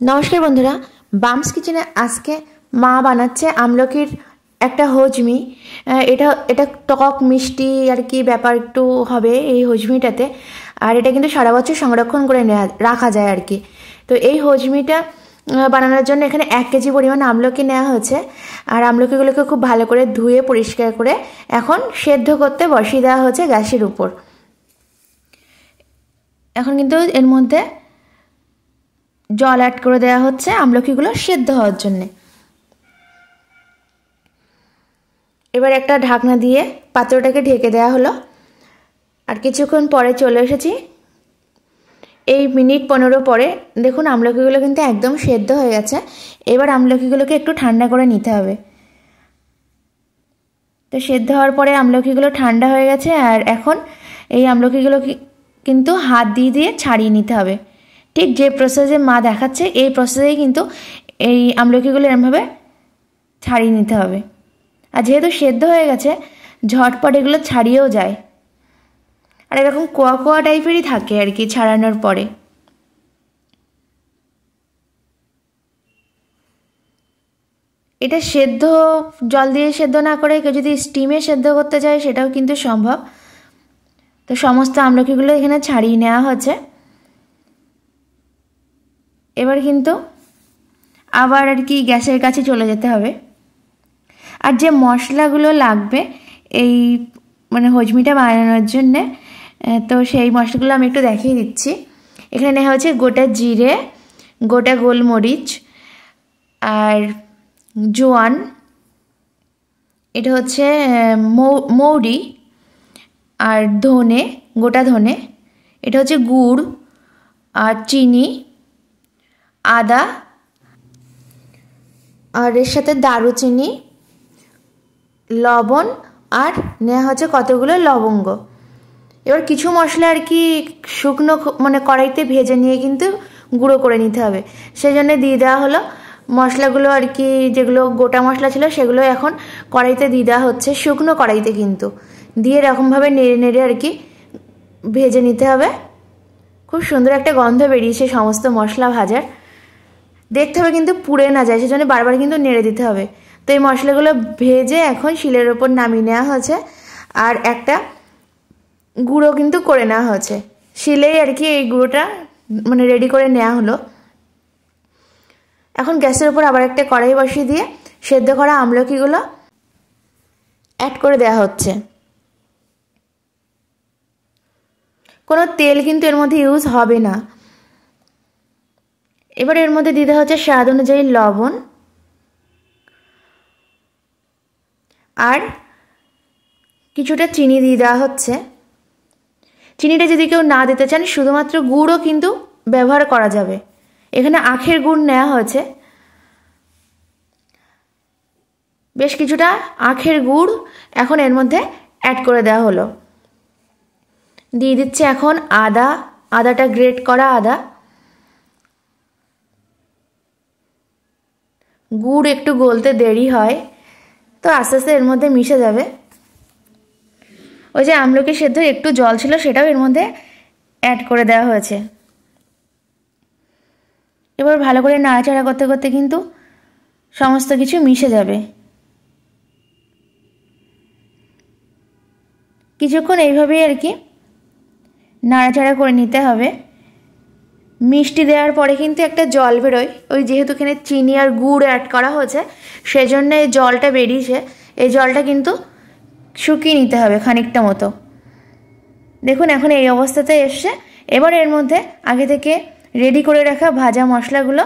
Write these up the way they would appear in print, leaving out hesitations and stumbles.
नमस्कार बंधुरा बाम्स किचेने आज के मा बानाচ্ছে আমলকির একটা হজমি। এটা এটা টক মিষ্টি আর কি ব্যাপার একটু হবে এই হজমিটাতে। আর এটা কিন্তু সারা বছর সংরক্ষণ করে রাখা যায় আর কি। তো এই হজমিটা বানানোর জন্য এখানে 1 কেজি পরিমাণ আমলকি নেওয়া হয়েছে। আর আমলকিগুলোকে খুব ভালো করে ধুয়ে পরিষ্কার করে এখন সেদ্ধ করতে বসিয়ে দেওয়া হয়েছে গ্যাসের উপর। এখন কিন্তু এর মধ্যে জল অ্যাড করে দেওয়া হচ্ছে আমলকিগুলো সেদ্ধ হওয়ার জন্য। এবার একটা ঢাকনা দিয়ে পাত্রটাকে ঢেকে দেওয়া হলো। আর কিছুক্ষণ পরে চলে এসেছি, এই মিনিট 15 পরে দেখুন আমলকিগুলো কিন্তু একদম সেদ্ধ হয়ে গেছে। এবার আমলকিগুলোকে একটু ঠান্ডা করে নিতে হবে। তো সেদ্ধ হওয়ার পরে আমলকিগুলো ঠান্ডা হয়ে গেছে। আর এখন এই আমলকিগুলো কিন্তু হাত দিয়ে দিয়ে ছাড়িয়ে নিতে হবে। ঠিক যে প্রসেসে মা দেখাচ্ছে এই প্রসেসেই কিন্তু এই আমলকিগুলো এরমভাবে ছাড়িয়ে নিতে হবে। আর যেহেতু সেদ্ধ হয়ে গেছে ঝটপট এগুলো ছাড়িয়েও যায়। আর এরকম কোয়া কোয়া টাইপেরই থাকে আর কি ছাড়ানোর পরে। এটা সেদ্ধ জল দিয়ে সেদ্ধ না করে কেউ যদি স্টিমে সেদ্ধ করতে চায় সেটাও কিন্তু সম্ভব। তো সমস্ত আমলকিগুলো এখানে ছাড়িয়ে নেওয়া হচ্ছে। এবার কিন্তু আবার আর কি গ্যাসের কাছে চলে যেতে হবে। আর যে মশলাগুলো লাগবে এই মানে হজমিটা বানানোর জন্যে, তো সেই মশলাগুলো আমি একটু দেখিয়ে দিচ্ছি। এখানে নেওয়া হচ্ছে গোটা জিরে, গোটা গোলমরিচ, আর জোয়ান, এটা হচ্ছে মৌরি, আর ধনে, গোটা ধনে, এটা হচ্ছে গুড়, আর চিনি, আদা, আর এর সাথে দারুচিনি, লবণ, আর নেওয়া হচ্ছে কতগুলো লবঙ্গ। এবার কিছু মশলা আর কি শুকনো মানে কড়াইতে ভেজে নিয়ে কিন্তু গুঁড়ো করে নিতে হবে, সেই জন্য দিয়ে দেওয়া হলো। মশলাগুলো আর কি যেগুলো গোটা মশলা ছিল সেগুলো এখন কড়াইতে দিয়ে দেওয়া হচ্ছে, শুকনো কড়াইতে কিন্তু দিয়ে এরকমভাবে নেড়ে নেড়ে আর কি ভেজে নিতে হবে। খুব সুন্দর একটা গন্ধ বেরিয়েছে সমস্ত মশলা ভাজার। দেখতে হবে কিন্তু পুড়ে না যায়, সেজন্য বারবার কিন্তু নেড়ে দিতে হবে। তো এই মশলাগুলো ভেজে এখন শিলের ওপর নামিয়ে নেওয়া হয়েছে। আর একটা গুঁড়ো কিন্তু করে নেওয়া হয়েছে শিলেই আর কি, এই গুঁড়োটা মানে রেডি করে নেওয়া হলো। এখন গ্যাসের ওপর আবার একটা কড়াই বসিয়ে দিয়ে সেদ্ধ করা আমলকিগুলো অ্যাড করে দেওয়া হচ্ছে। কোনো তেল কিন্তু এর মধ্যে ইউজ হবে না। এবার এর মধ্যে দিতে হচ্ছে স্বাদ অনুযায়ী লবণ, আর কিছুটা চিনি দিয়ে দেওয়া হচ্ছে। চিনিটা যদি কেউ না দিতে চান শুধুমাত্র গুড়ও কিন্তু ব্যবহার করা যাবে। এখানে আখের গুড় নেওয়া হয়েছে, বেশ কিছুটা আখের গুড় এখন এর মধ্যে অ্যাড করে দেওয়া হলো। দিয়ে দিচ্ছে এখন আদা, আদাটা গ্রেট করা আদা। গুড় একটু গলতে দেরি হয়, তো আস্তে আস্তে এর মধ্যে মিশে যাবে। ওই যে আমলকি সেদ্ধ একটু জল ছিল সেটাও এর মধ্যে অ্যাড করে দেওয়া হয়েছে। এবার ভালো করে নাড়াচাড়া করতে করতে কিন্তু সমস্ত কিছু মিশে যাবে। কিছুক্ষণ এইভাবেই আর কি নাড়াচাড়া করে নিতে হবে। মিষ্টি দেওয়ার পরে কিন্তু একটা জল বেরোয়, ওই যেহেতু এখানে চিনি আর গুড় অ্যাড করা হয়েছে সেজন্য এই জলটা বেরিয়েছে। এই জলটা কিন্তু শুকিয়ে নিতে হবে খানিকটা মতো। দেখুন এখন এই অবস্থাতে এসছে। এবার এর মধ্যে আগে থেকে রেডি করে রাখা ভাজা মশলাগুলো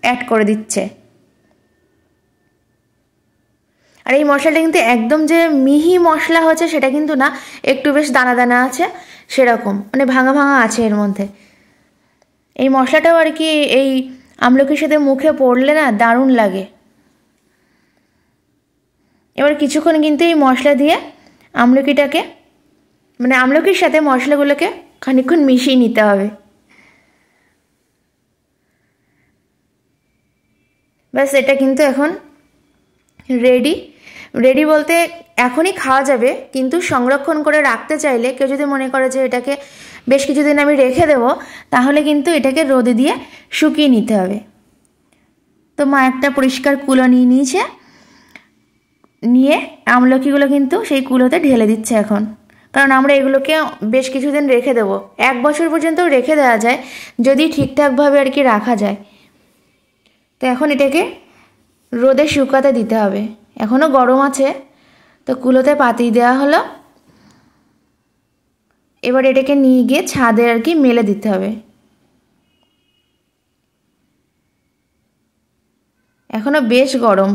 অ্যাড করে দিচ্ছে। আর এই মশলাটা কিন্তু একদম যে মিহি মশলা হচ্ছে সেটা কিন্তু না, একটু বেশ দানা দানা আছে সেরকম, মানে ভাঙা ভাঙা আছে এর মধ্যে। এই মশলাটাও আর কি এই আমলকির সাথে মুখে পড়লে না দারুণ লাগে। এবার কিছুক্ষণ কিন্তু এই মশলা দিয়ে আমলকিটাকে মানে আমলকির সাথে মশলাগুলোকে খানিকক্ষণ মিশিয়ে নিতে হবে। ব্যাস এটা কিন্তু এখন রেডি। রেডি বলতে এখনই খাওয়া যাবে, কিন্তু সংরক্ষণ করে রাখতে চাইলে কেউ যদি মনে করে যে এটাকে বেশ কিছুদিন আমি রেখে দেব, তাহলে কিন্তু এটাকে রোদে দিয়ে শুকিয়ে নিতে হবে। তো মা একটা পরিষ্কার কুলো নিয়ে নিয়েছে, নিয়ে আমলকিগুলো কিন্তু সেই কুলোতে ঢেলে দিচ্ছে এখন। কারণ আমরা এগুলোকে বেশ কিছুদিন রেখে দেবো, 1 বছর পর্যন্ত রেখে দেওয়া যায় যদি ঠিকঠাকভাবে আর কি রাখা যায়। তো এখন এটাকে রোদে শুকাতে দিতে হবে, এখনও গরম আছে। তো কুলোতে পাতিয়ে দেওয়া হলো, এবার এটাকে নিয়ে গিয়ে ছাদে আর কি মেলে দিতে হবে। এখনও বেশ গরম।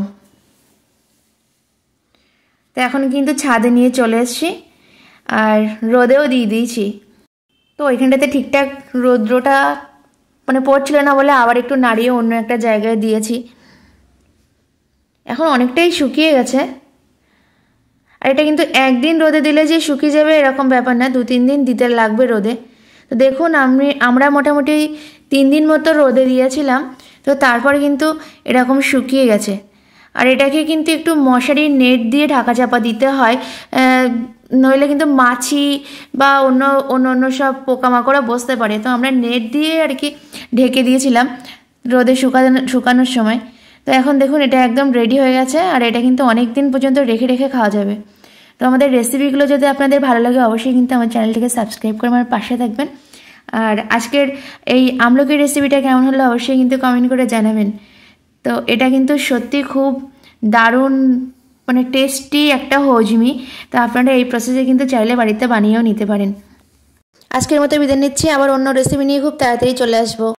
তো এখন কিন্তু ছাদে নিয়ে চলে এসেছি আর রোদেও দিয়ে দিয়েছি। তো ওইখানটাতে ঠিকঠাক রৌদ্রটা মানে পড়ছিল না বলে আবার একটু নাড়িয়ে অন্য একটা জায়গায় দিয়েছি। এখন অনেকটাই শুকিয়ে গেছে। আর এটা কিন্তু একদিন রোদে দিলে যে শুকিয়ে যাবে এরকম ব্যাপার না, 2-3 দিন দিতে লাগবে রোদে। তো দেখুন আমরা মোটামুটি 3 দিন মতো রোদে দিয়েছিলাম, তো তারপরে কিন্তু এরকম শুকিয়ে গেছে। আর এটাকে কিন্তু একটু মশারির নেট দিয়ে ঢাকা চাপা দিতে হয়, নইলে কিন্তু মাছি বা অন্য সব পোকামাকড়া বসতে পারে। তো আমরা নেট দিয়ে আর কি ঢেকে দিয়েছিলাম রোদে শুকানোর সময়। তো এখন দেখুন এটা একদম রেডি হয়ে গেছে, আর এটা কিন্তু অনেক দিন পর্যন্ত রেখে রেখে খাওয়া যাবে। তো আমাদের রেসিপিগুলো যদি আপনাদের ভালো লাগে অবশ্যই কিন্তু আমার চ্যানেলটিকে সাবস্ক্রাইব করে আমার পাশে থাকবেন। আর আজকের এই আমলকির রেসিপিটা কেমন হলো অবশ্যই কিন্তু কমেন্ট করে জানাবেন। তো এটা কিন্তু সত্যি খুব দারুণ মানে টেস্টি একটা হজমি। তো আপনারা এই প্রসেসে কিন্তু চাইলে বাড়িতে বানিয়েও নিতে পারেন। আজকের মতো বিদায় নিচ্ছি, আবার অন্য রেসিপি নিয়ে খুব তাড়াতাড়ি চলে আসবো।